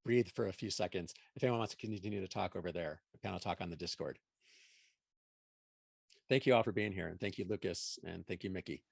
breathe for a few seconds. If anyone wants to continue to talk over there, panel talk on the Discord. Thank you all for being here. And thank you, Lucas. And thank you, Mickey.